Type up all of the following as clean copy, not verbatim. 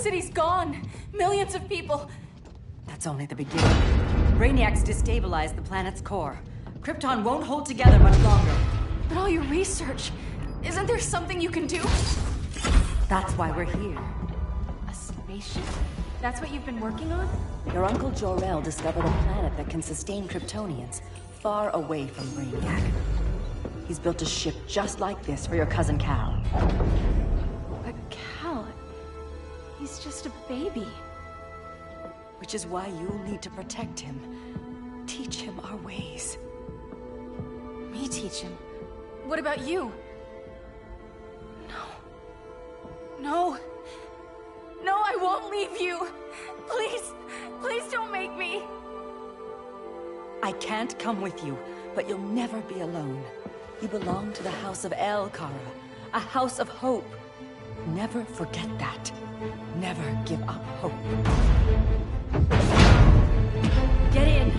city's gone. Millions of people. That's only the beginning. Brainiac's destabilized the planet's core. Krypton won't hold together much longer. But all your research, isn't there something you can do? That's why we're here. A spaceship? That's what you've been working on? Your Uncle Jor-El discovered a planet that can sustain Kryptonians, far away from Brainiac. He's built a ship just like this for your cousin Cal. But Cal... he's just a baby. Which is why you'll need to protect him. Teach him our ways. Me teach him? What about you? No. No, I won't leave you. Please, please don't make me. I can't come with you, but you'll never be alone. You belong to the House of El, Kara. A house of hope. Never forget that. Never give up hope. Get in.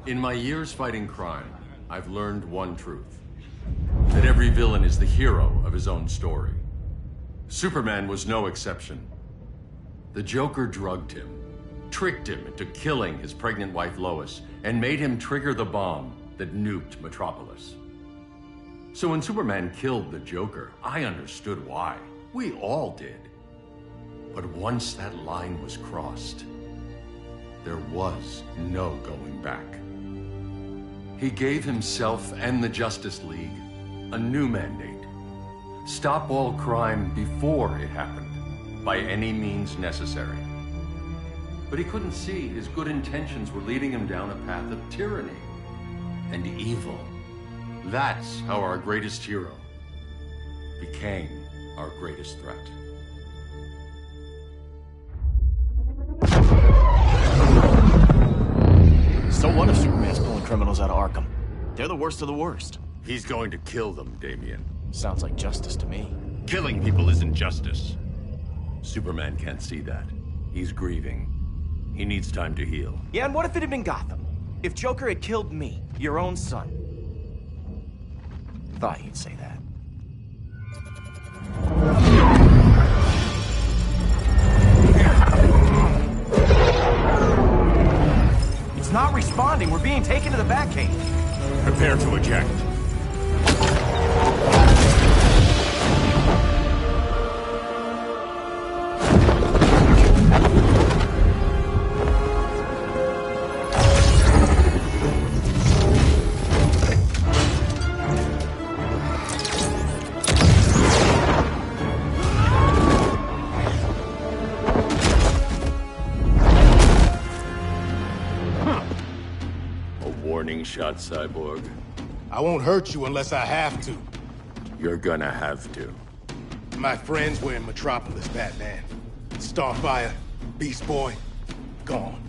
In my years fighting crime, I've learned one truth. That every villain is the hero of his own story. Superman was no exception. The Joker drugged him, tricked him into killing his pregnant wife Lois, and made him trigger the bomb that nuked Metropolis. So when Superman killed the Joker, I understood why. We all did. But once that line was crossed, there was no going back. He gave himself and the Justice League a new mandate. Stop all crime before it happened, by any means necessary. But he couldn't see his good intentions were leading him down a path of tyranny and evil. That's how our greatest hero became our greatest threat. So what if Superman's pulling criminals out of Arkham? They're the worst of the worst. He's going to kill them, Damian. Sounds like justice to me. Killing people isn't justice. Superman can't see that. He's grieving. He needs time to heal. Yeah, and what if it had been Gotham? If Joker had killed me, your own son? Thought you'd say that. It's not responding. We're being taken to the Batcave. Prepare to eject. Shot, Cyborg. I won't hurt you unless I have to. You're gonna have to. My friends were in Metropolis, Batman. Starfire, Beast Boy, gone.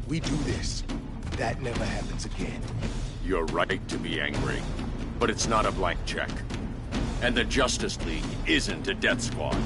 We do this. That never happens again. You're right to be angry, but it's not a blank check. And the Justice League isn't a death squad.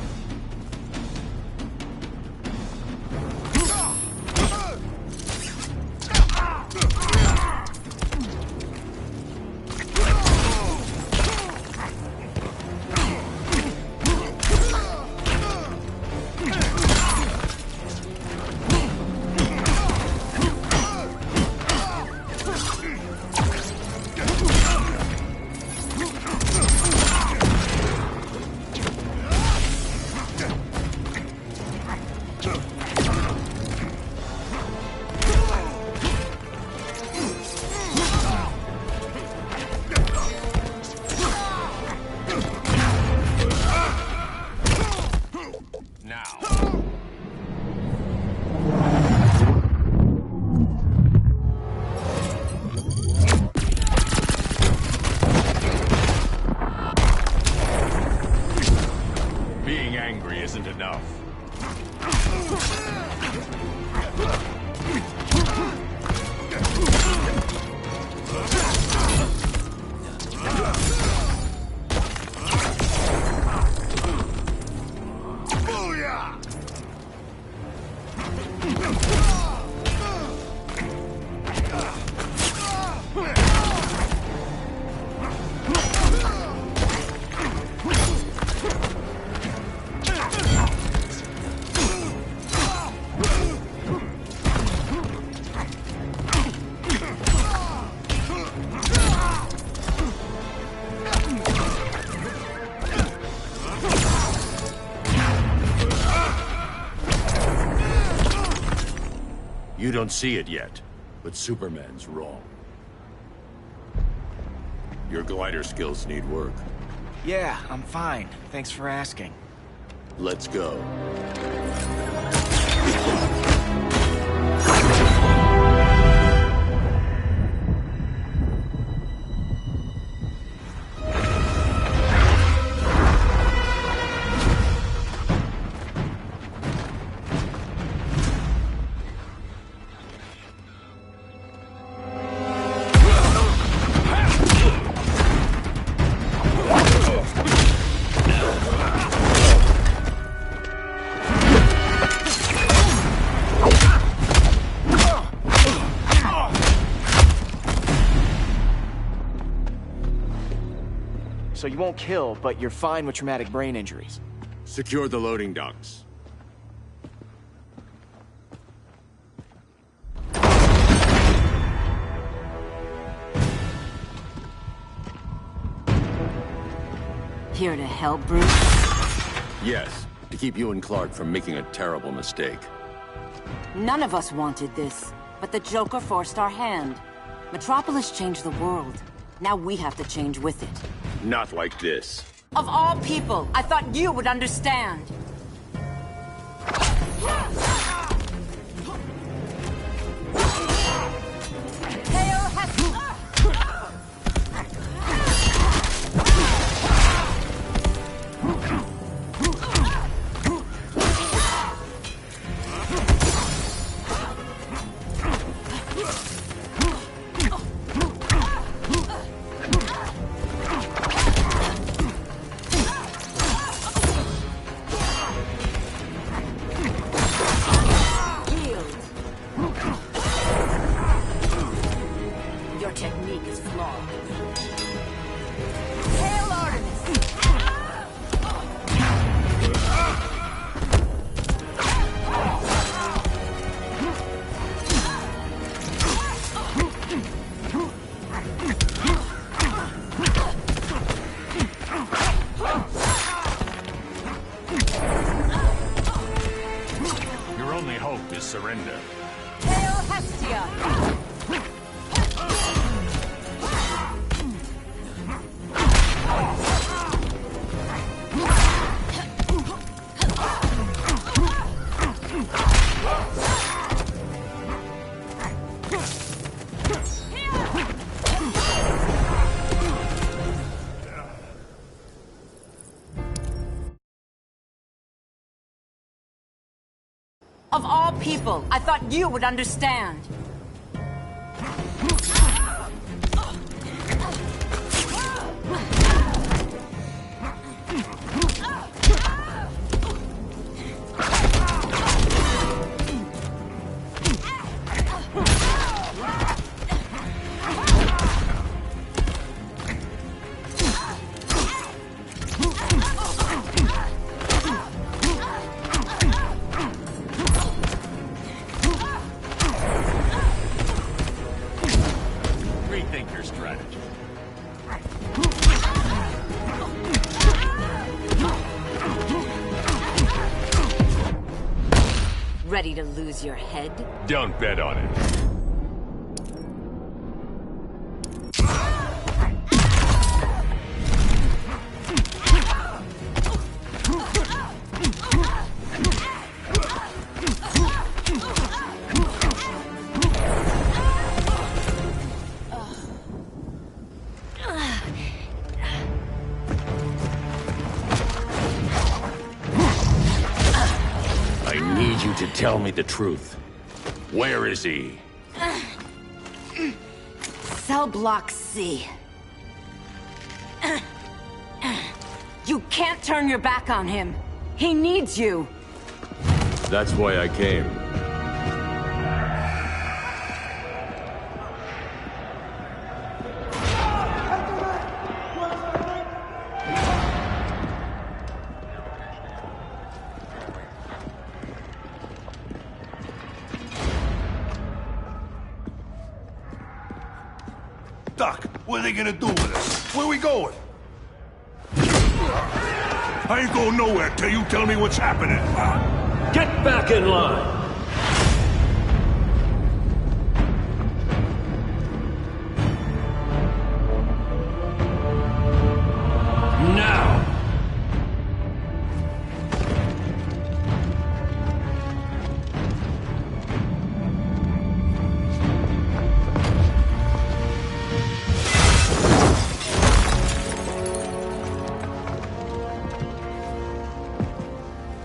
You don't see it yet, but Superman's wrong. Your glider skills need work. Yeah, I'm fine. Thanks for asking. Let's go. So you won't kill, but you're fine with traumatic brain injuries. Secure the loading docks. Here to help, Bruce? Yes, to keep you and Clark from making a terrible mistake. None of us wanted this, but the Joker forced our hand. Metropolis changed the world. Now we have to change with it. Not like this. Of all people, I thought you would understand. Surrender. Hail Hestia! Of all people, I thought you would understand. Rethink your strategy. Ready to lose your head? Don't bet on it. I need you to tell me the truth. Where is he? Cell Block C. You can't turn your back on him. He needs you. That's why I came. Doc, what are they gonna do with us? Where we going? I ain't going nowhere till you tell me what's happening. Get back in line!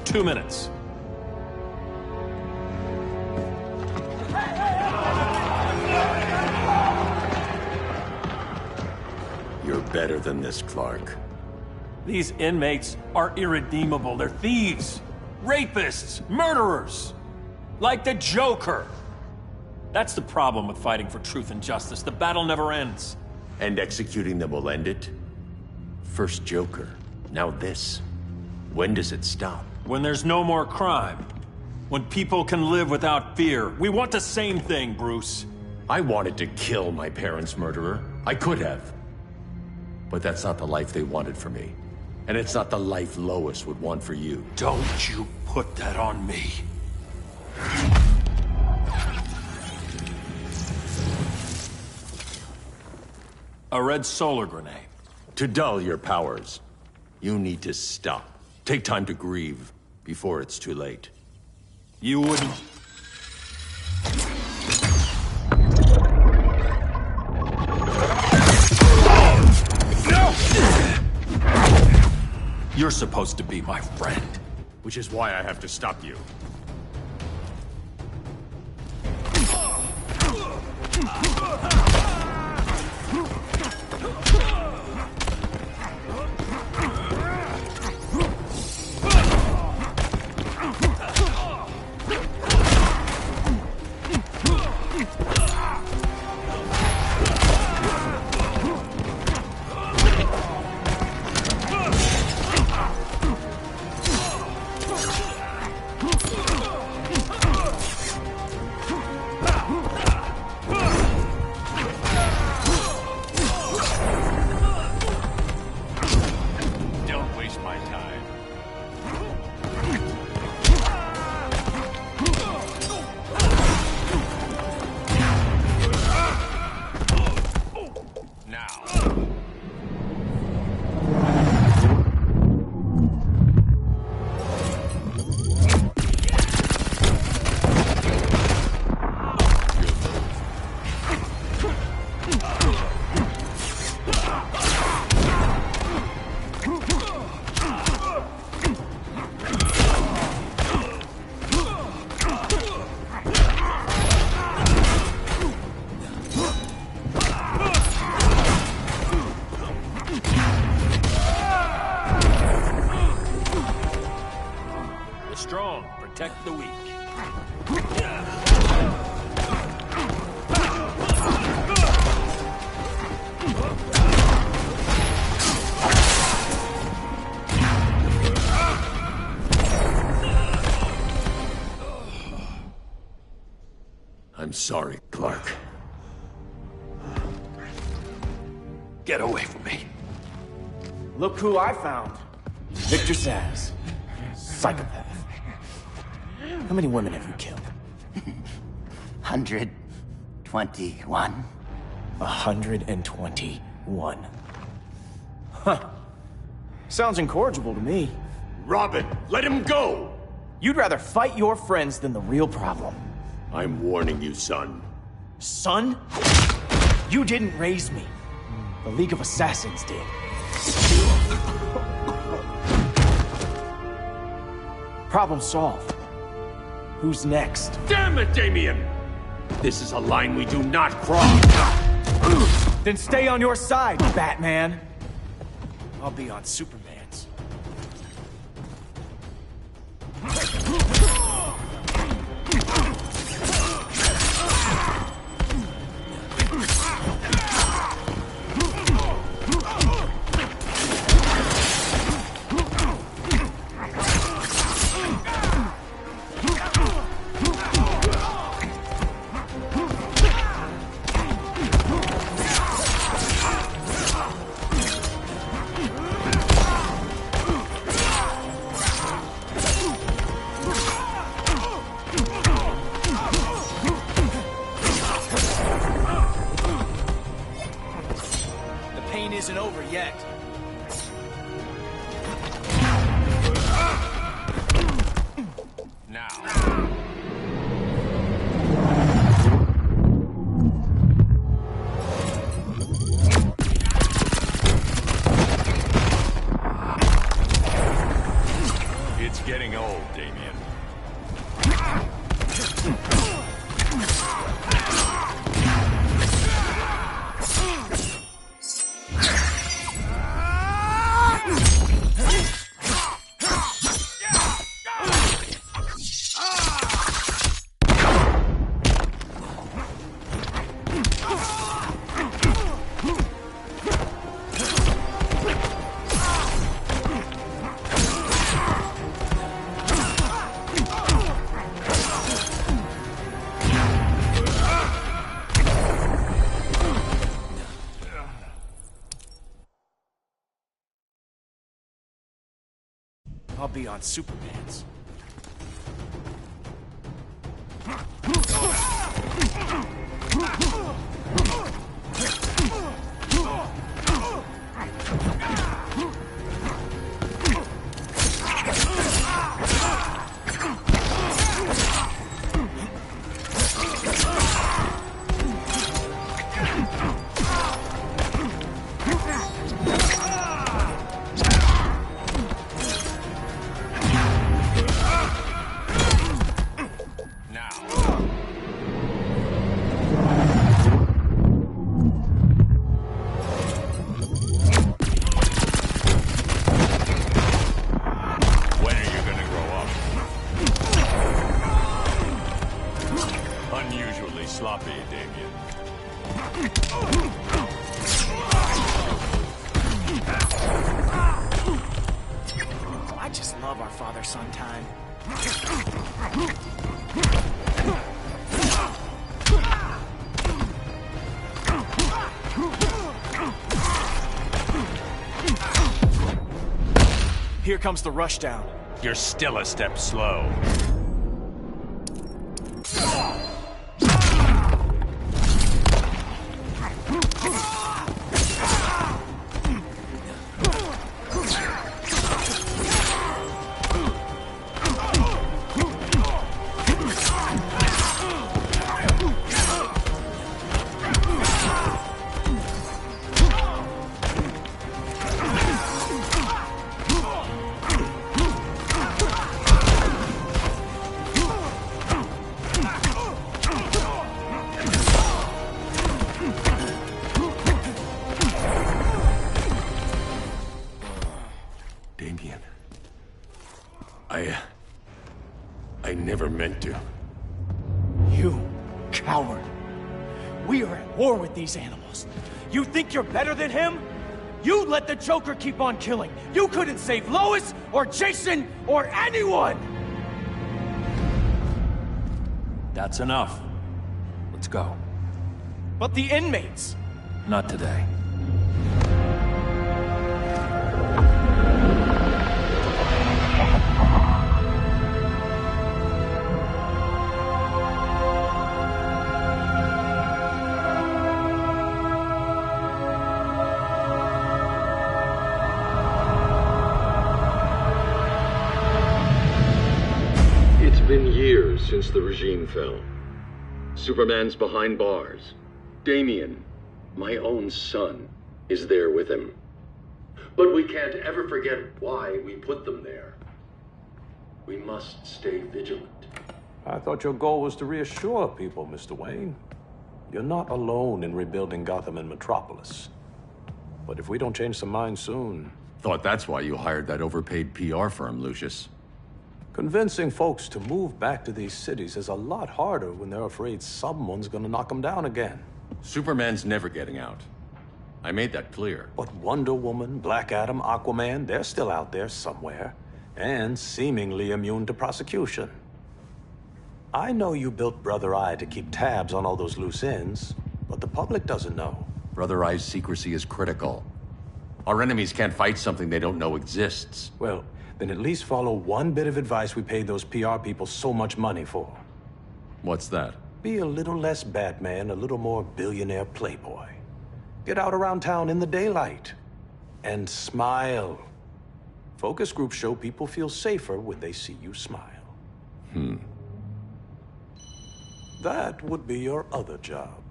2 minutes. You're better than this, Clark. These inmates are irredeemable. They're thieves, rapists, murderers. Like the Joker. That's the problem with fighting for truth and justice. The battle never ends. And executing them will end it? First Joker, now this. When does it stop? When there's no more crime. When people can live without fear. We want the same thing, Bruce. I wanted to kill my parents' murderer. I could have. But that's not the life they wanted for me. And it's not the life Lois would want for you. Don't you put that on me. A red solar grenade. To dull your powers, you need to stop. Take time to grieve before it's too late. You wouldn't... You're supposed to be my friend. Which is why I have to stop you. Strong, protect the weak. I'm sorry, Clark. Get away from me. Look who I found. Victor Zsasz. Psychopath. How many women have you killed? 121. 121. Huh. Sounds incorrigible to me. Robin, let him go! You'd rather fight your friends than the real problem. I'm warning you, son. Son? You didn't raise me. The League of Assassins did. Problem solved. Who's next? Damn it, Damien! This is a line we do not cross! Then stay on your side, Batman. I'll be on Superman's. getting old, Damien. I'll be on Superman's. Sloppy, Damien. I just love our father-son time. Here comes the rushdown. You're still a step slow. Damien. I never meant to. You coward. We are at war with these animals. You think you're better than him? You let the Joker keep on killing. You couldn't save Lois, or Jason, or anyone! That's enough. Let's go. But the inmates. Not today. It's been years since the regime fell. Superman's behind bars. Damien, my own son, is there with him. But we can't ever forget why we put them there. We must stay vigilant. I thought your goal was to reassure people, Mr. Wayne. You're not alone in rebuilding Gotham and Metropolis. But if we don't change some minds soon... Thought that's why you hired that overpaid PR firm, Lucius. Convincing folks to move back to these cities is a lot harder when they're afraid someone's gonna knock them down again. Superman's never getting out. I made that clear. But Wonder Woman, Black Adam, Aquaman, they're still out there somewhere. And seemingly immune to prosecution. I know you built Brother Eye to keep tabs on all those loose ends, but the public doesn't know. Brother Eye's secrecy is critical. Our enemies can't fight something they don't know exists. Well, then at least follow one bit of advice we paid those PR people so much money for. What's that? Be a little less Batman, a little more billionaire playboy. Get out around town in the daylight. And smile. Focus groups show people feel safer when they see you smile. That would be your other job.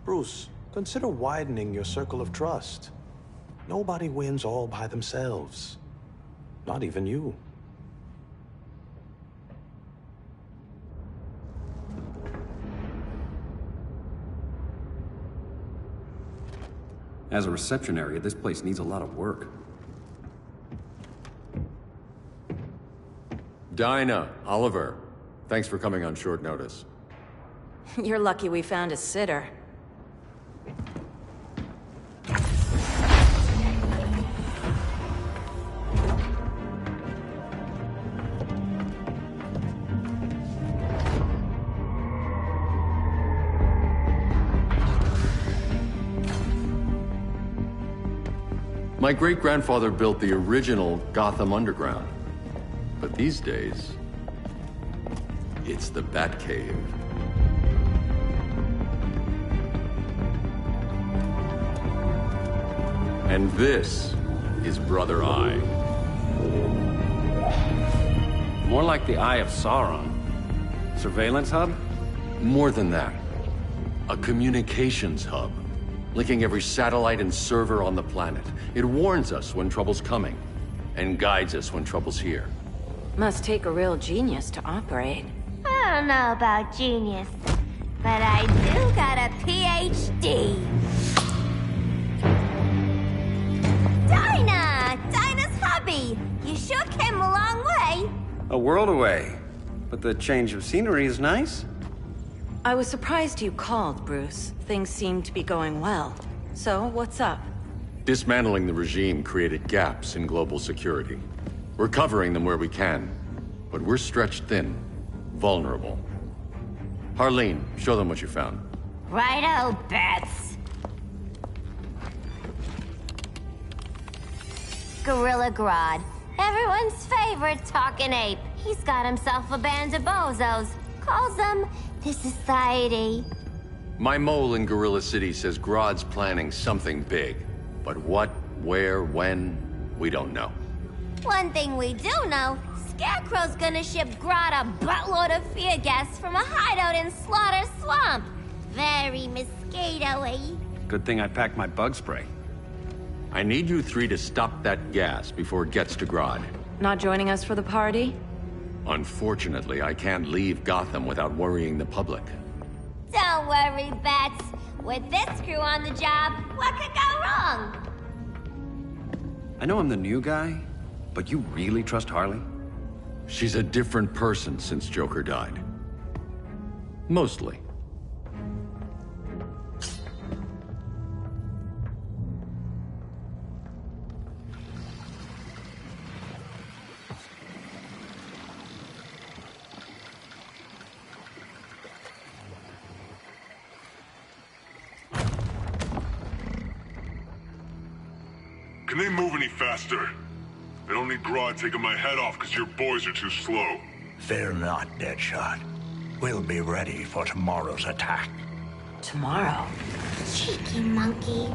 Bruce, consider widening your circle of trust. Nobody wins all by themselves. Not even you. As a reception area, this place needs a lot of work. Dinah, Oliver, thanks for coming on short notice. You're lucky we found a sitter. My great-grandfather built the original Gotham Underground. But these days, it's the Batcave. And this is Brother Eye. More like the Eye of Sauron. Surveillance hub? More than that. A communications hub, linking every satellite and server on the planet. It warns us when trouble's coming, and guides us when trouble's here. Must take a real genius to operate. I don't know about genius, but I do got a PhD. Dinah's hubby! You sure came a long way. A world away. But the change of scenery is nice. I was surprised you called, Bruce. Things seem to be going well. So, what's up? Dismantling the regime created gaps in global security. We're covering them where we can, but we're stretched thin, vulnerable. Harleen, show them what you found. Righto, Bets. Gorilla Grodd. Everyone's favorite talking ape. He's got himself a band of bozos. Calls them the Society. My mole in Gorilla City says Grodd's planning something big. But what, where, when, we don't know. One thing we do know, Scarecrow's gonna ship Grodd a buttload of fear gas from a hideout in Slaughter Swamp. Very mosquito-y. Good thing I packed my bug spray. I need you three to stop that gas before it gets to Grodd. Not joining us for the party? Unfortunately, I can't leave Gotham without worrying the public. Don't worry, Bats. With this crew on the job, what could go wrong? I know I'm the new guy, but you really trust Harley? She's a different person since Joker died. Mostly. Can they move any faster? I don't need Grodd taking my head off because your boys are too slow. Fear not, Deadshot. We'll be ready for tomorrow's attack. Tomorrow? Cheeky monkey.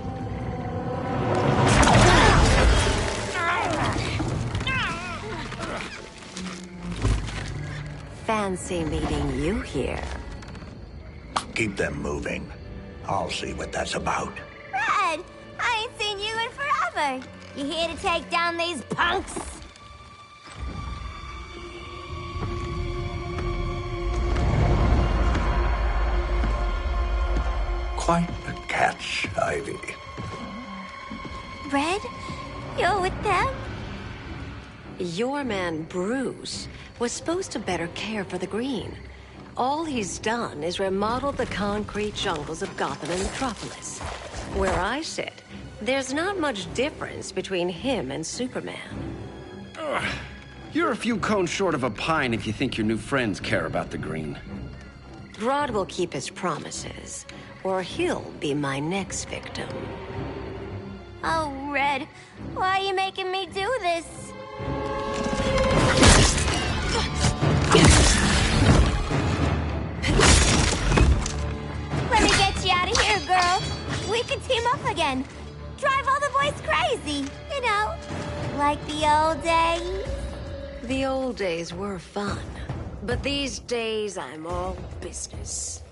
Fancy meeting you here. Keep them moving. I'll see what that's about. Red, I ain't seen you in forever. You here to take down these punks? Quite the catch, Ivy. Red, you're with them? Your man, Bruce, was supposed to better care for the Green. All he's done is remodel the concrete jungles of Gotham and Metropolis. Where I sit, there's not much difference between him and Superman. You're a few cones short of a pine if you think your new friends care about the Green. Grodd will keep his promises, or he'll be my next victim. Oh, Red, why are you making me do this? Let me get you out of here, girl. We can team up again. Drive all the boys crazy, you know, like the old days. The old days were fun, but these days I'm all business.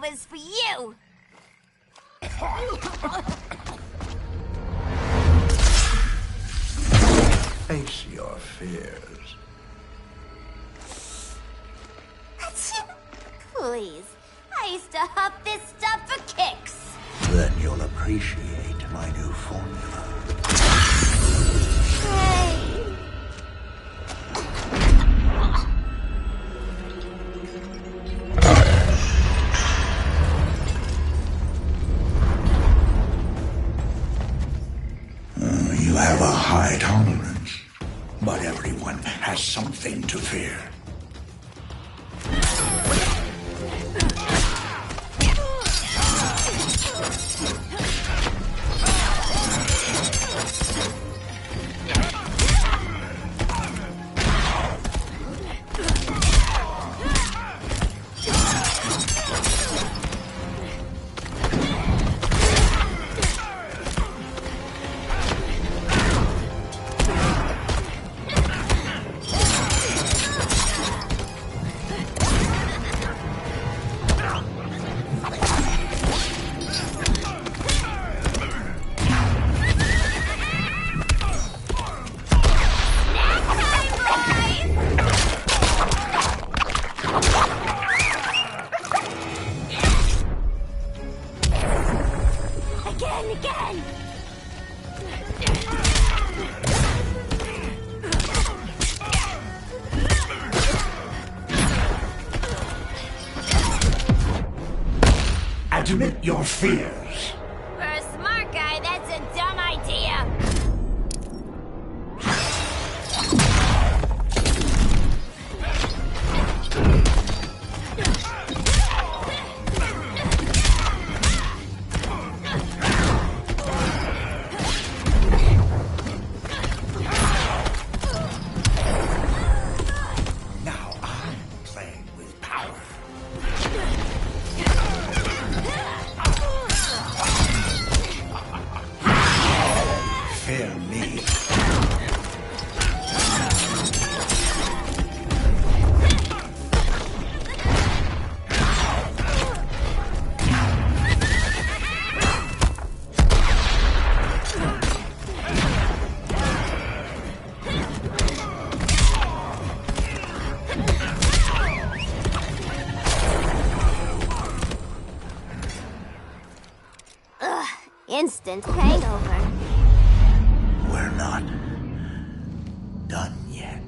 was for you! Face your fears. Please. I used to huff this stuff for kicks. Then you'll appreciate my new formula. Hey. You have a high tolerance, but everyone has something to fear. Again! Admit your fears. For a smart guy, that's a dumb idea. Fear me. Ugh, instant hangover. We're not done yet.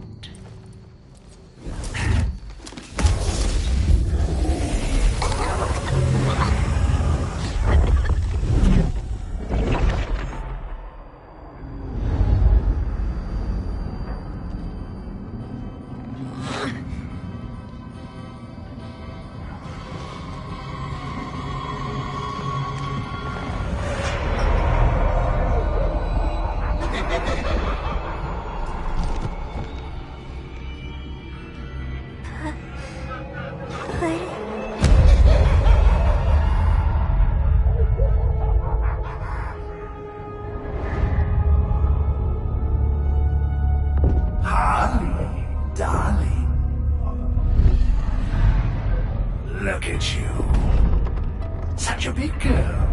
Holly, darling. Look at you. Such a big girl.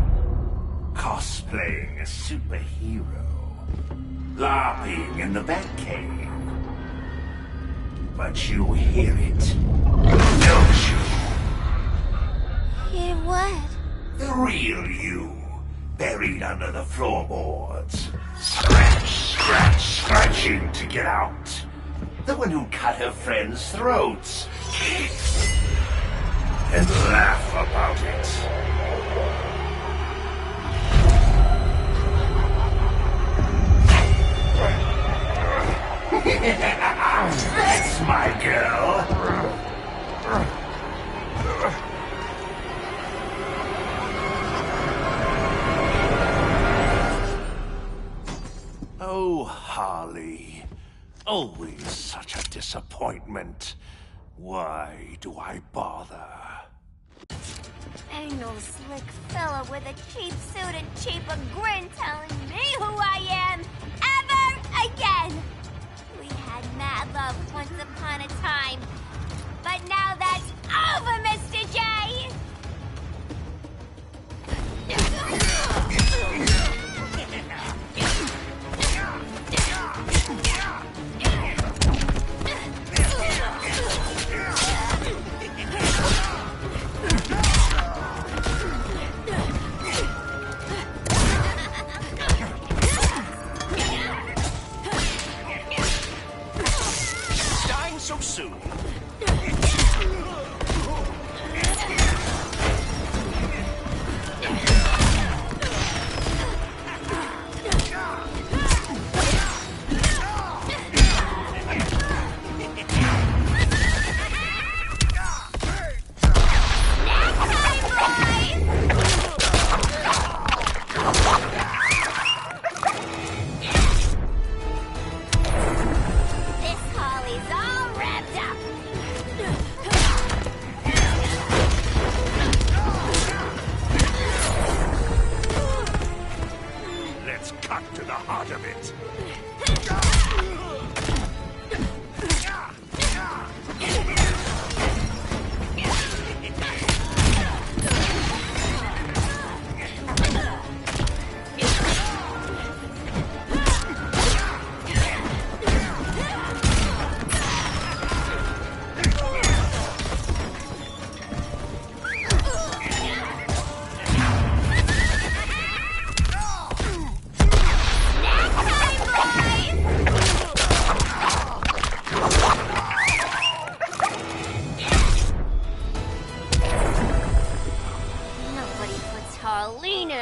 Cosplaying a superhero. LARPing in the Batcave. But you hear it, don't you? Hear what? The real you, buried under the floorboards. Scratch, scratch, scratching to get out. The one who cut her friends' throats. And laugh about it. That's my girl. Oh, Harley. Always such a disappointment. Why do I bother? Ain't no slick fella with a cheap suit and cheaper grin telling me who I am ever again. We had mad love once upon a time, but now that's over, Mr. J.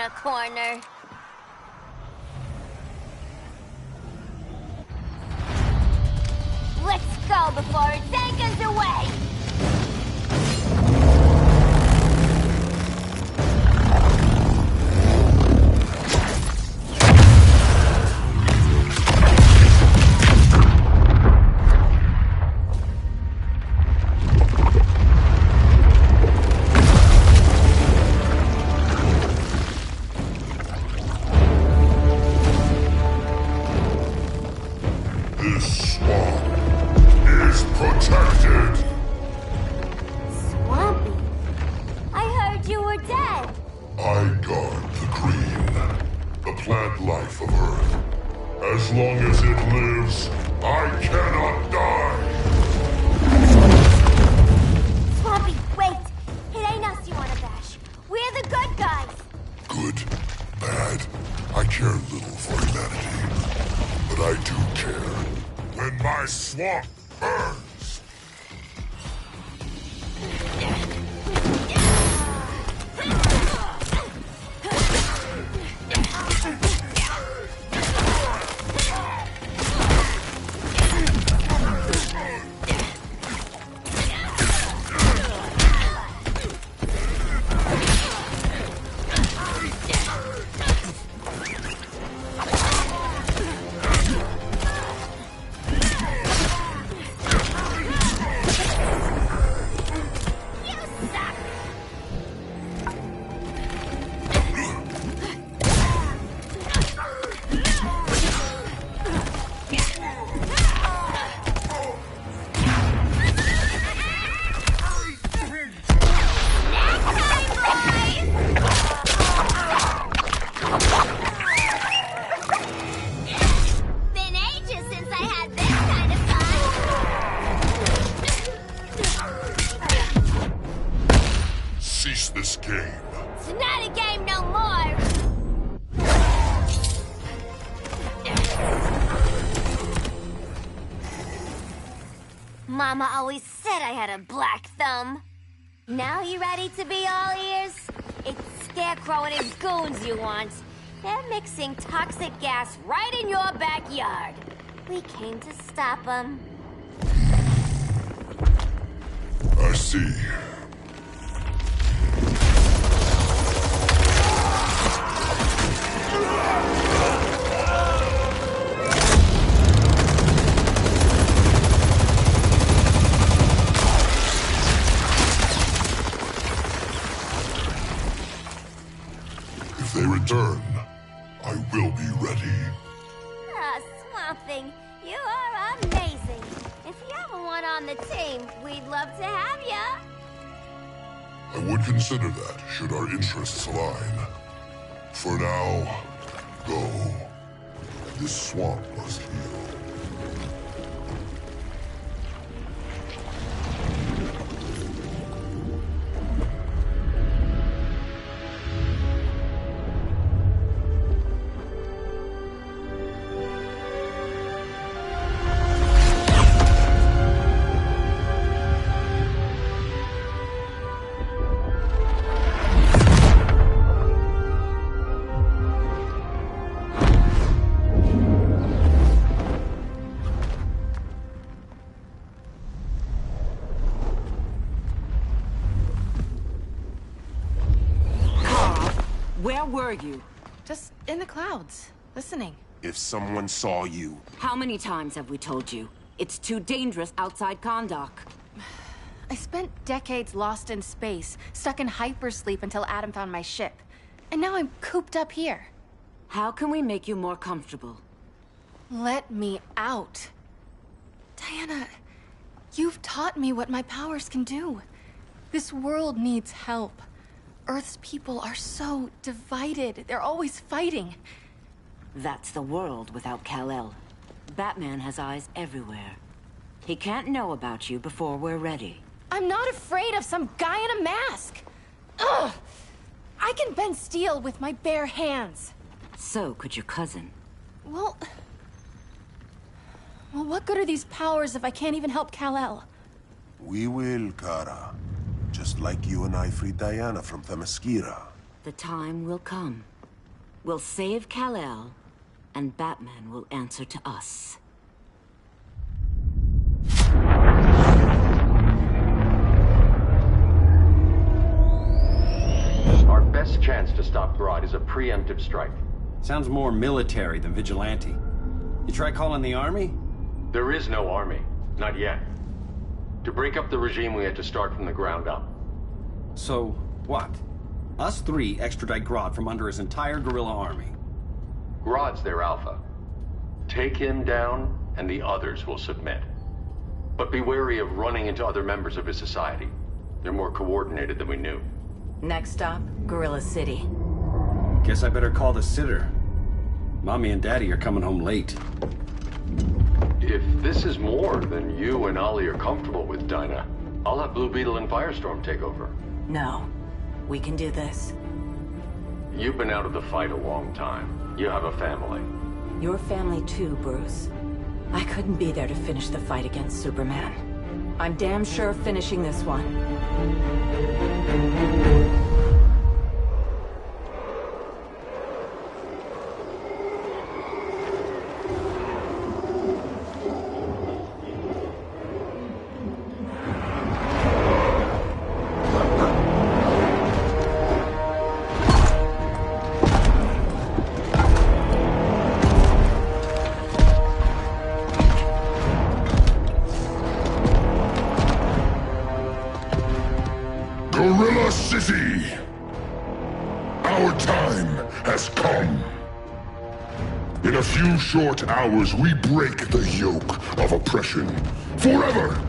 a corner. Let's go before it takes us away! This swamp is protected! Swampy? I heard you were dead. I guard the green, the plant life of Earth. As long as it lives, I cannot die! Swampy, wait! It ain't us you wanna bash. We're the good guys! Good, bad, I care little for humanity. But I do care when my swamp burns! Cease this game. It's not a game no more! Mama always said I had a black thumb. Now you ready to be all ears? It's Scarecrow and his goons you want. They're mixing toxic gas right in your backyard. We came to stop them. I see. If they return, I will be ready. Ah, Swamp Thing, you are amazing. If you ever want on the team, we'd love to have ya. I would consider that, should our interests align. For now, go. This swamp must heal. Where were you? Just in the clouds, listening. If someone saw you... How many times have we told you? It's too dangerous outside Kahndaq. I spent decades lost in space, stuck in hypersleep until Adam found my ship. And now I'm cooped up here. How can we make you more comfortable? Let me out. Diana, you've taught me what my powers can do. This world needs help. Earth's people are so divided. They're always fighting. That's the world without Kal-El. Batman has eyes everywhere. He can't know about you before we're ready. I'm not afraid of some guy in a mask. Ugh! I can bend steel with my bare hands. So could your cousin. Well, what good are these powers if I can't even help Kal-El? We will, Kara. Just like you and I freed Diana from Themyscira. The time will come. We'll save Kal-El, and Batman will answer to us. Our best chance to stop Grodd is a preemptive strike. Sounds more military than vigilante. You try calling the army? There is no army. Not yet. To break up the regime, we had to start from the ground up. So, what? Us three extradite Grodd from under his entire guerrilla army. Grodd's their alpha. Take him down, and the others will submit. But be wary of running into other members of his society. They're more coordinated than we knew. Next stop, Gorilla City. Guess I better call the sitter. Mommy and Daddy are coming home late. If this is more than you and Ollie are comfortable with, Dinah, I'll have Blue Beetle and Firestorm take over. No. We can do this. You've been out of the fight a long time. You have a family. Your family too, Bruce. I couldn't be there to finish the fight against Superman. I'm damn sure finishing this one. Gorilla City! Our time has come. In a few short hours, we break the yoke of oppression. Forever!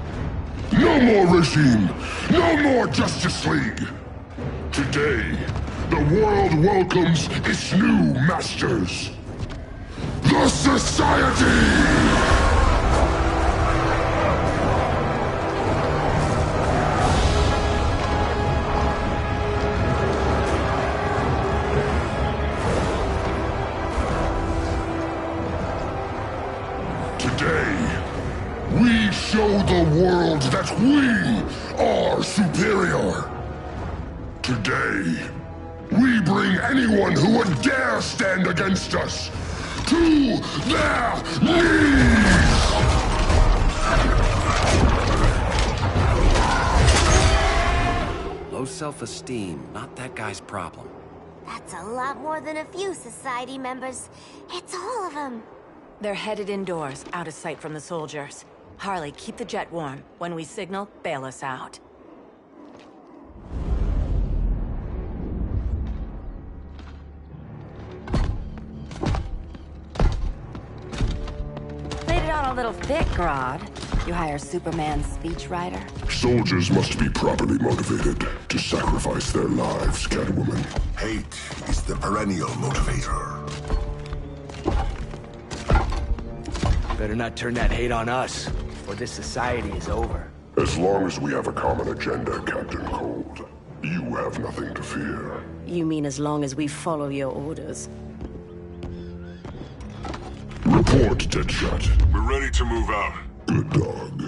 No more regime! No more Justice League! Today, the world welcomes its new masters. The Society! We show the world that we are superior. Today, we bring anyone who would dare stand against us to their knees! Low self-esteem, not that guy's problem. That's a lot more than a few Society members. It's all of them. They're headed indoors, out of sight from the soldiers. Harley, keep the jet warm. When we signal, bail us out. Played it on a little thick, Grodd. You hire Superman's speechwriter? Soldiers must be properly motivated to sacrifice their lives, Catwoman. Hate is the perennial motivator. Better not turn that hate on us, or this society is over. As long as we have a common agenda, Captain Cold, you have nothing to fear. You mean as long as we follow your orders? Report, Deadshot. We're ready to move out. Good dog.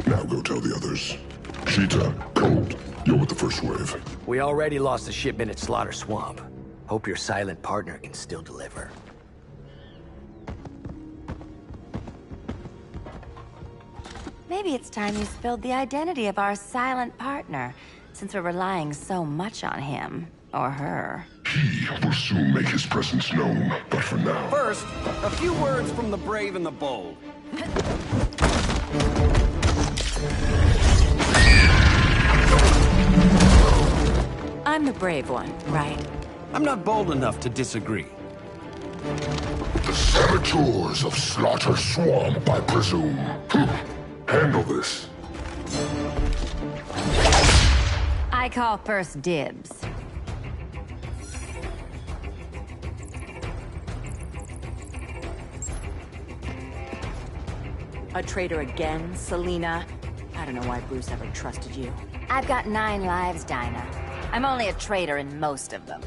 Now go tell the others. Cheetah, Cold, you're with the first wave. We already lost a shipment at Slaughter Swamp. Hope your silent partner can still deliver. Maybe it's time you spilled the identity of our silent partner, since we're relying so much on him. Or her. He will soon make his presence known, but for now... First, a few words from the brave and the bold. I'm the brave one, right? I'm not bold enough to disagree. The saboteurs of Slaughter Swamp, I presume. Handle this. I call first dibs. A traitor again, Selina? I don't know why Bruce ever trusted you. I've got 9 lives, Dinah. I'm only a traitor in most of them.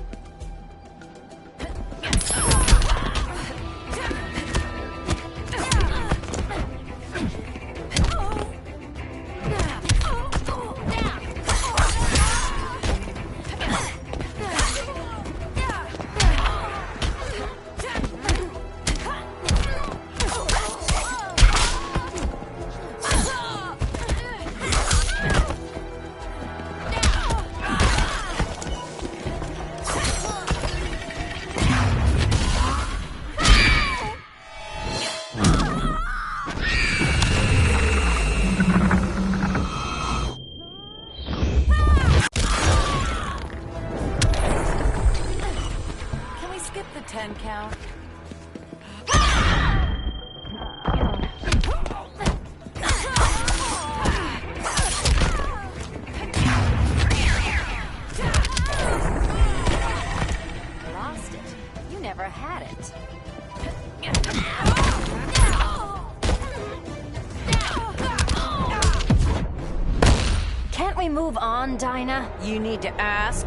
10 count. Lost it. You never had it. Can't we move on, Dinah? You need to ask.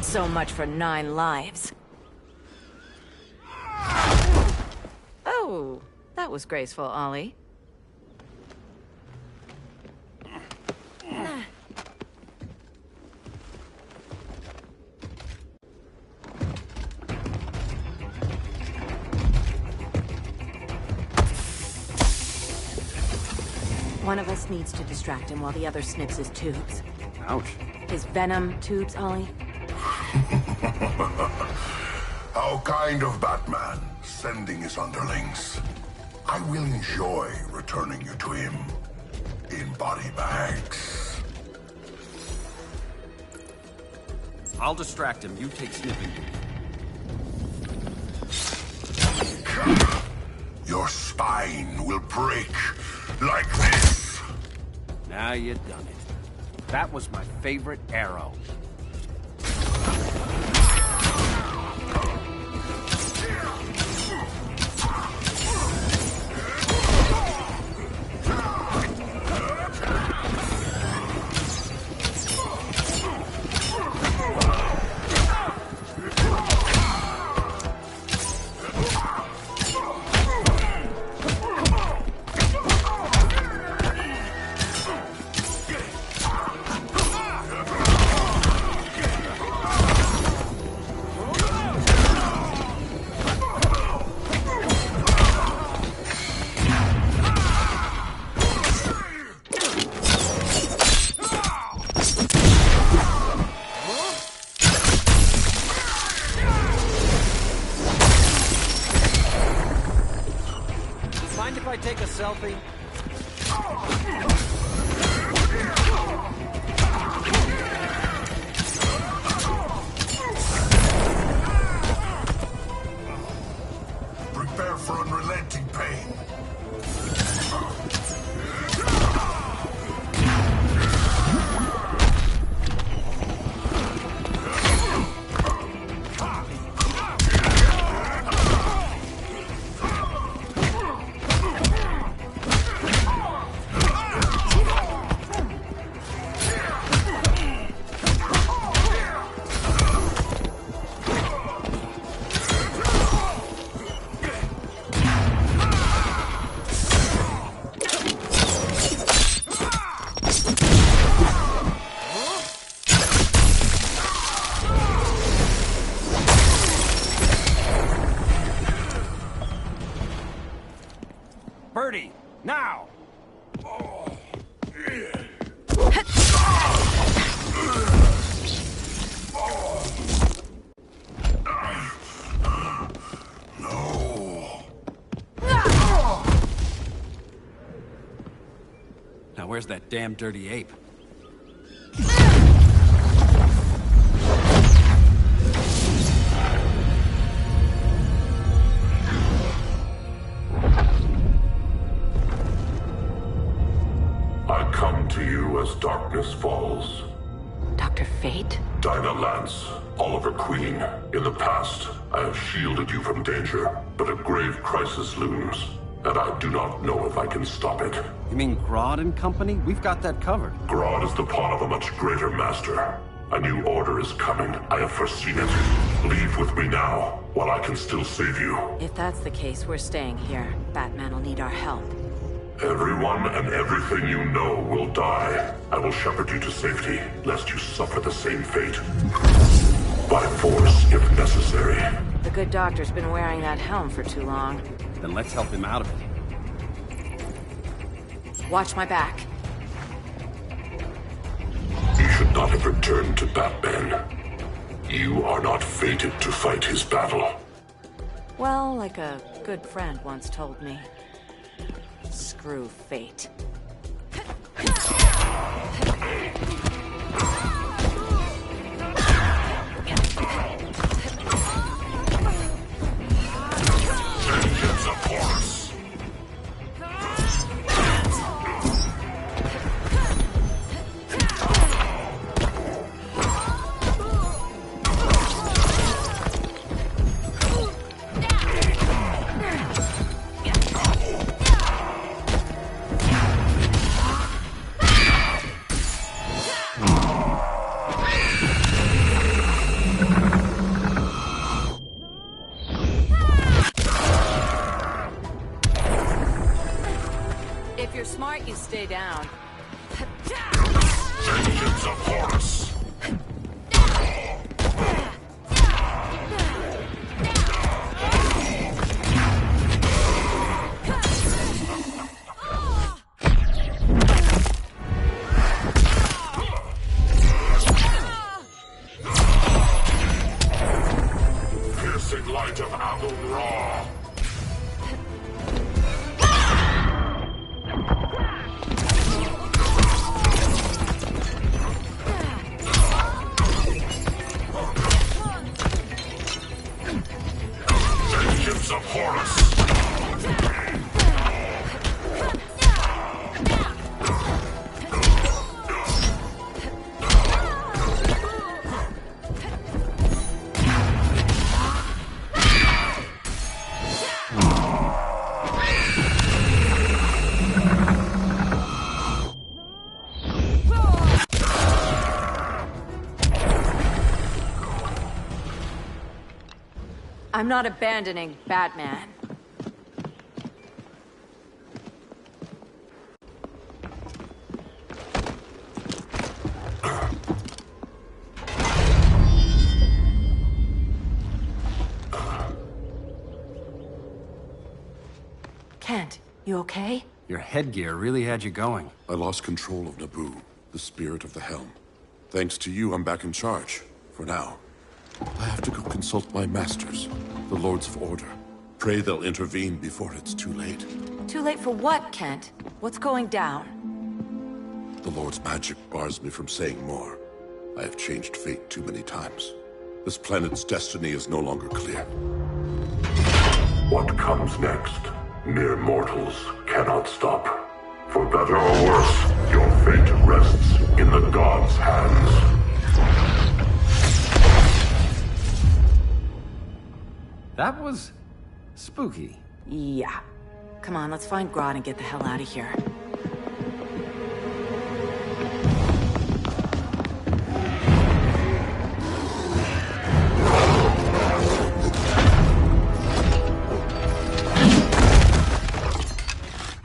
So much for 9 lives. Oh, that was graceful, Ollie. One of us needs to distract him while the other snips his tubes. Ouch. His venom tubes, Ollie. How kind of Batman, sending his underlings. I will enjoy returning you to him in body bags. I'll distract him. You take sniffing. Your spine will break like this. Now you done it. That was my favorite arrow. If I take a selfie? Prepare for unrelenting pain. Birdie, now! Now where's that damn dirty ape? I come to you as darkness falls. Dr. Fate? Dinah Lance, Oliver Queen. In the past, I have shielded you from danger, but a grave crisis looms, and I do not know if I can stop it. You mean Grodd and company? We've got that covered. Grodd is the pawn of a much greater master. A new order is coming. I have foreseen it. Leave with me now, while I can still save you. If that's the case, we're staying here. Batman will need our help. Everyone and everything you know will die. I will shepherd you to safety, lest you suffer the same fate. By force, if necessary. The good doctor's been wearing that helm for too long. Then let's help him out of it. Watch my back. not have returned to Batman. You are not fated to fight his battle. Well, like a good friend once told me. Screw fate. Vengeance of Horus! If you're smart, you stay down. Vengeance of Horus! Piercing light of Amun-Ra! Vengeance of Horus! I'm not abandoning Batman. Kent, you okay? Your headgear really had you going. I lost control of Naboo, the spirit of the helm. Thanks to you, I'm back in charge. For now. I have to go consult my masters, the Lords of Order. Pray they'll intervene before it's too late. Too late for what, Kent? What's going down? The Lord's magic bars me from saying more. I have changed fate too many times. This planet's destiny is no longer clear. What comes next, mere mortals cannot stop. For better or worse, your fate rests in the gods' hands. That was spooky. Yeah. Come on, let's find Grodd and get the hell out of here.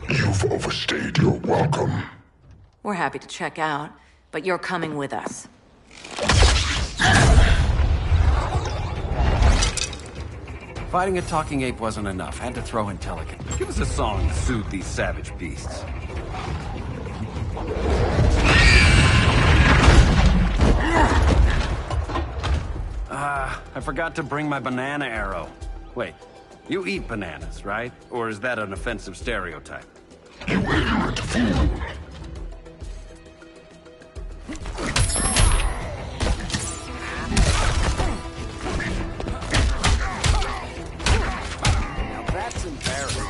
You've overstayed your welcome. We're happy to check out, but you're coming with us. Fighting a talking ape wasn't enough. Had to throw in Telecin. Give us a song to soothe these savage beasts. I forgot to bring my banana arrow. Wait, you eat bananas, right? Or is that an offensive stereotype? You ignorant fool! Now that's embarrassing.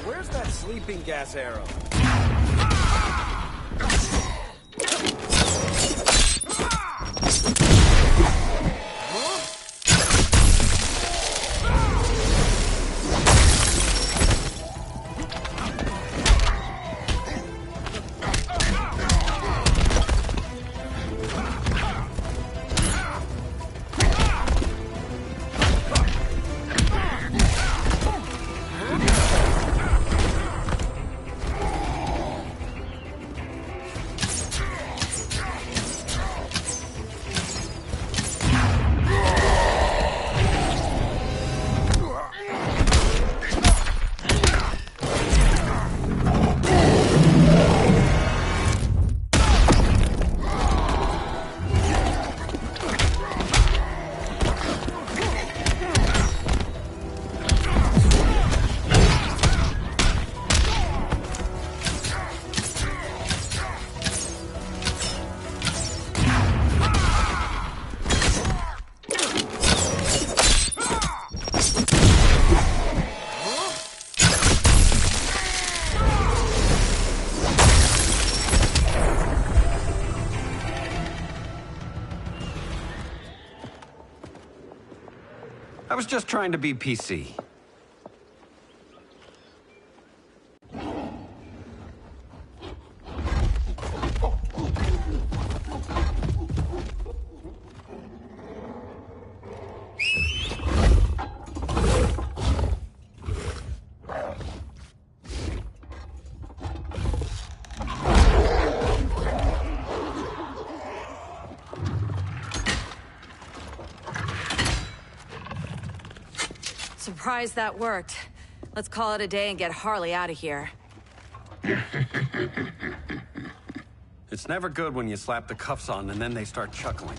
Where's that sleeping gas arrow? I was just trying to be PC. Surprised that worked. Let's call it a day and get Harley out of here. It's never good when you slap the cuffs on and then they start chuckling.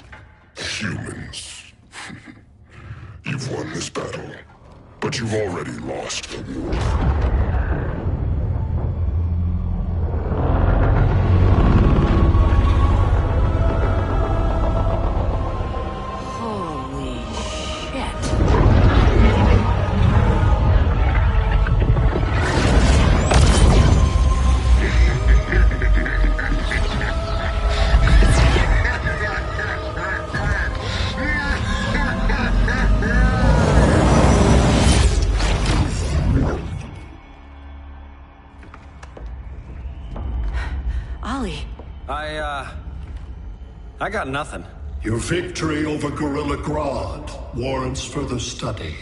Humans. You've won this battle, but you've already lost the war. I got nothing. Your victory over Gorilla Grodd warrants further study.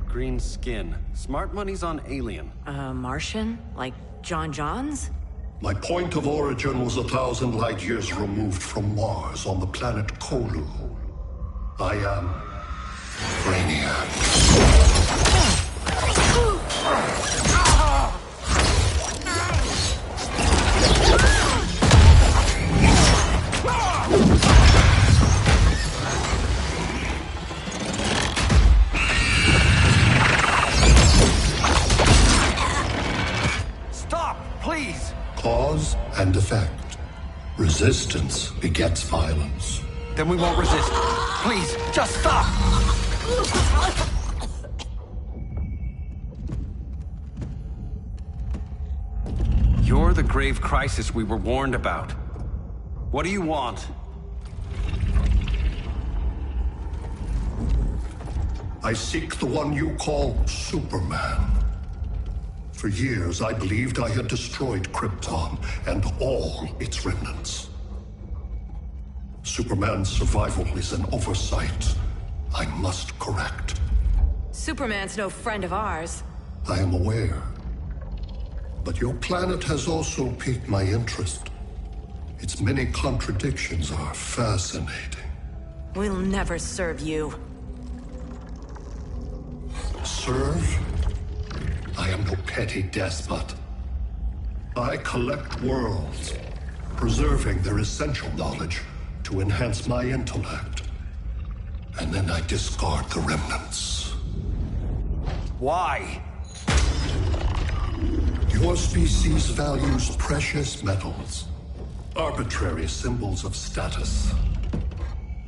Green skin. Smart money's on alien. Martian? Like John Johns? My point of origin was 1,000 light years removed from Mars on the planet Kolu. I am Brainiac. Stop, please! Cause and effect. Resistance begets violence. Then we won't resist. Please, just stop! You're the grave crisis we were warned about. What do you want? I seek the one you call Superman. For years, I believed I had destroyed Krypton and all its remnants. Superman's survival is an oversight I must correct. Superman's no friend of ours. I am aware. But your planet has also piqued my interest. Its many contradictions are fascinating. We'll never serve you. Serve? I am no petty despot. I collect worlds, preserving their essential knowledge to enhance my intellect. And then I discard the remnants. Why? Your species values precious metals, arbitrary symbols of status.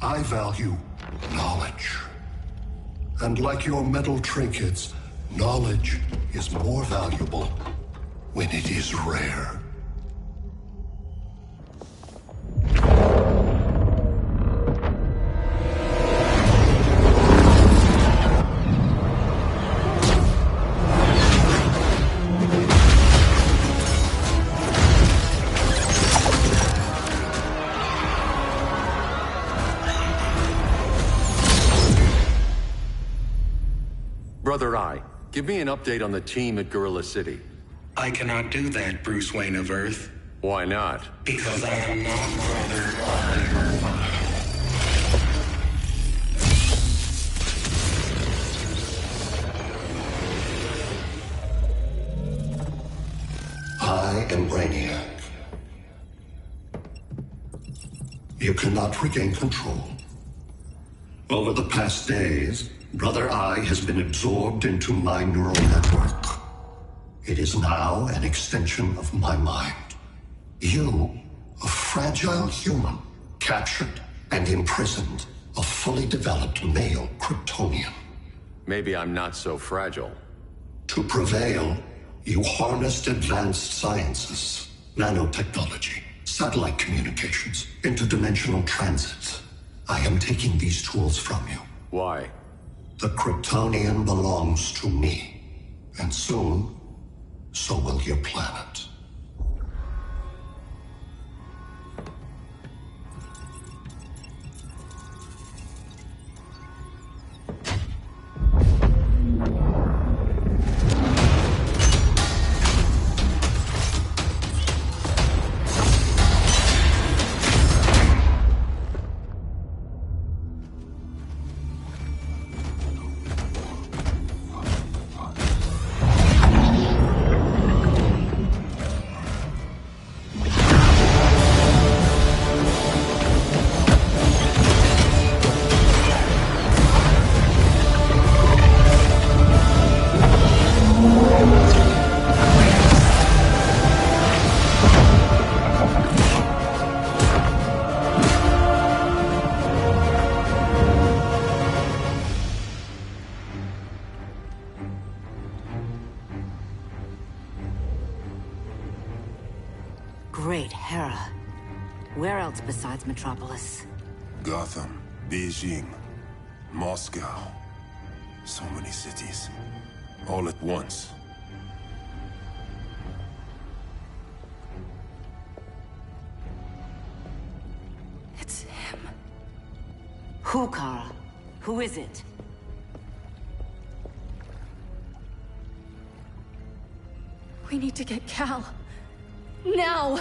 I value knowledge. And like your metal trinkets, knowledge is more valuable when it is rare. Brother Eye, give me an update on the team at Gorilla City. I cannot do that, Bruce Wayne of Earth. Why not? Because I am not Brother Eye. I am Brainiac. You cannot regain control. Over the past days, Brother Eye has been absorbed into my neural network. It is now an extension of my mind. You, a fragile human, captured and imprisoned a fully developed male Kryptonian. maybe I'm not so fragile. To prevail, you harnessed advanced sciences, nanotechnology, satellite communications, interdimensional transits. I am taking these tools from you. Why? The Kryptonian belongs to me. And soon, so will your planet. Great Hera. Where else besides Metropolis? Gotham, Beijing, Moscow. So many cities. All at once. It's him. Who, Kara? Who is it? We need to get Cal. Now!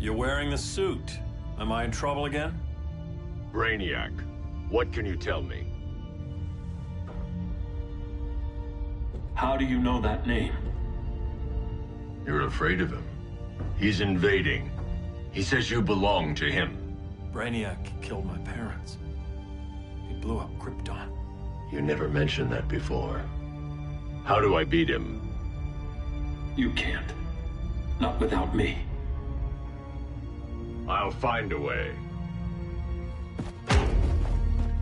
You're wearing the suit. Am I in trouble again? Brainiac, what can you tell me? How do you know that name? You're afraid of him. He's invading. He says you belong to him. Brainiac killed my parents. He blew up Krypton. You never mentioned that before. How do I beat him? You can't. Not without me. I'll find a way.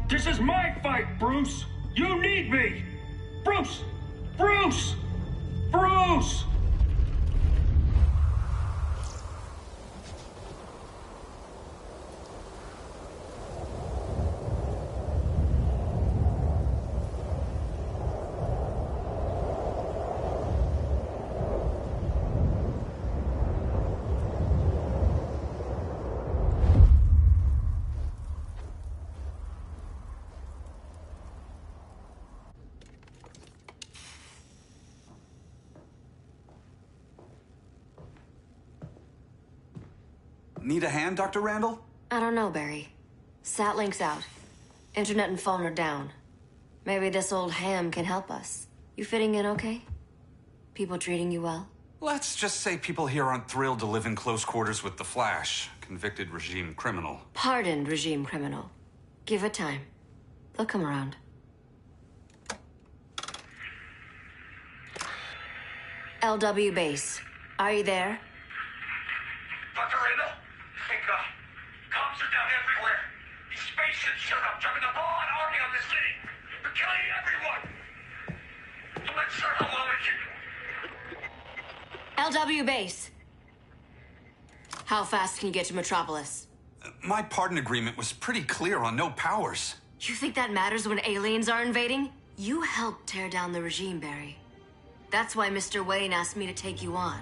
This is my fight, Bruce! You need me! Bruce! Bruce! Bruce! Need a hand, Dr. Randall? I don't know, Barry. Satlink's out. Internet and phone are down. Maybe this old ham can help us. You fitting in okay? People treating you well? Let's just say people here aren't thrilled to live in close quarters with the Flash, convicted regime criminal. Pardoned regime criminal. Give it time. They'll come around. LW base. Are you there? Dr. Randall? Thank God. Cops are down everywhere. These spaceships showed up, jumping the ball and army on this city. They're killing everyone. I'm not sure how long we can... LW base. How fast can you get to Metropolis? My pardon agreement was pretty clear on no powers. You think that matters when aliens are invading? You helped tear down the regime, Barry. That's why Mr. Wayne asked me to take you on.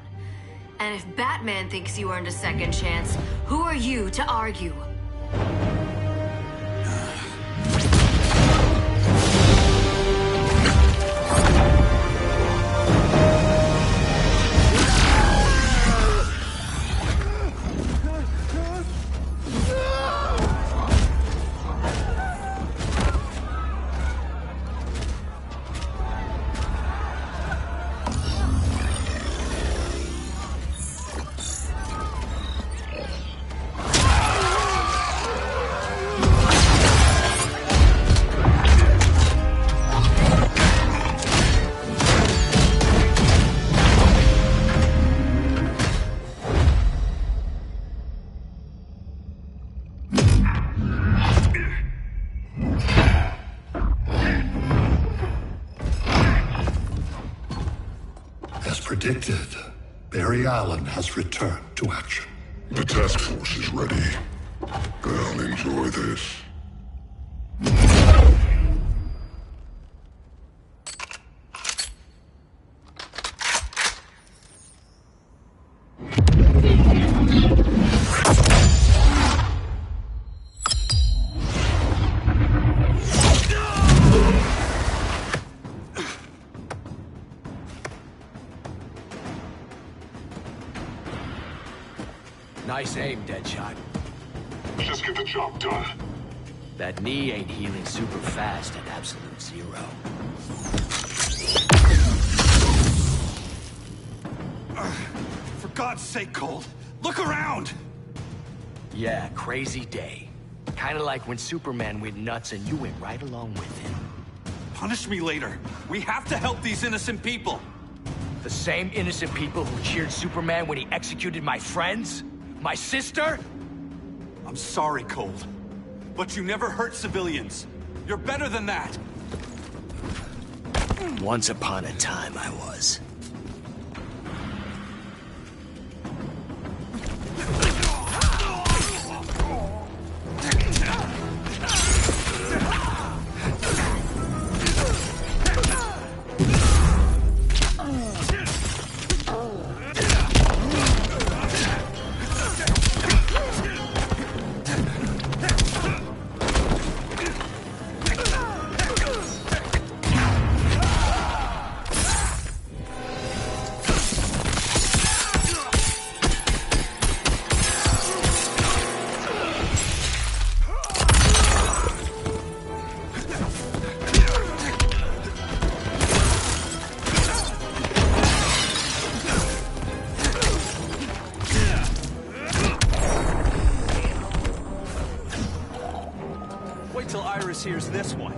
And if Batman thinks you earned a second chance, who are you to argue? predicted, Barry Allen has returned to action. The task force is ready. They'll enjoy this. Nice aim, Deadshot. Just get the job done. That knee ain't healing super fast at absolute zero. For God's sake, Cole, look around! Yeah, crazy day. Kinda like when Superman went nuts and you went right along with him. Punish me later. We have to help these innocent people. The same innocent people who cheered Superman when he executed my friends? My sister? I'm sorry, Cole. But you never hurt civilians. You're better than that. Once upon a time, I was. Wait till Iris hears this one.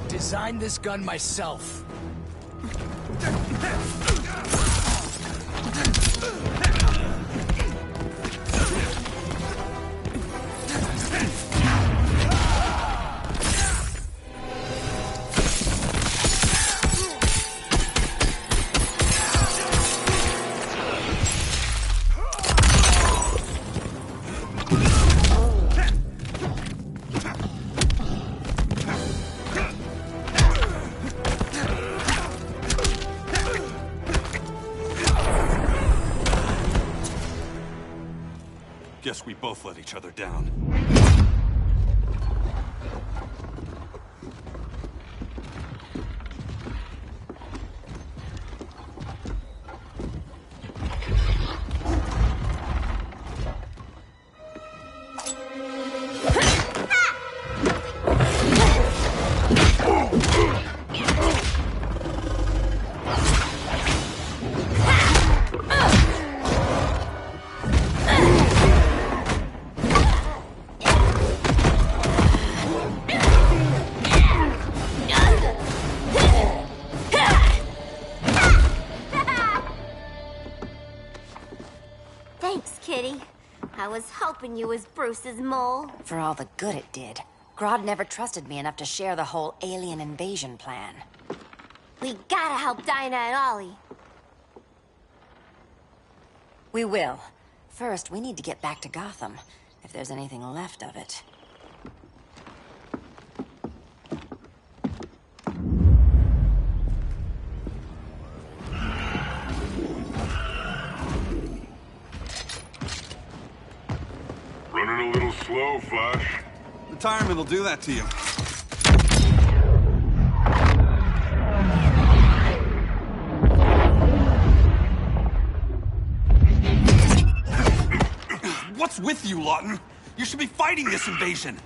Designed this gun myself. Guess we both let each other down. Thanks, Kitty. I was hoping you was Bruce's mole. For all the good it did. Grodd never trusted me enough to share the whole alien invasion plan. We gotta help Dinah and Ollie. We will. First, we need to get back to Gotham, if there's anything left of it. Running a little slow, Flash. Retirement will do that to you. What's with you, Lawton? You should be fighting this invasion.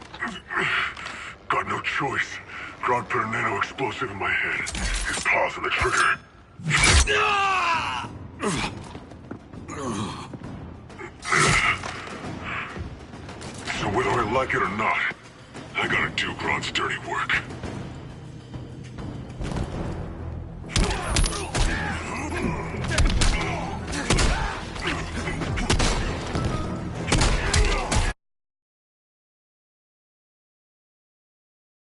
Got no choice. Grodd put a nano-explosive in my head. His paws on the trigger. like it or not, I gotta do Grant's dirty work.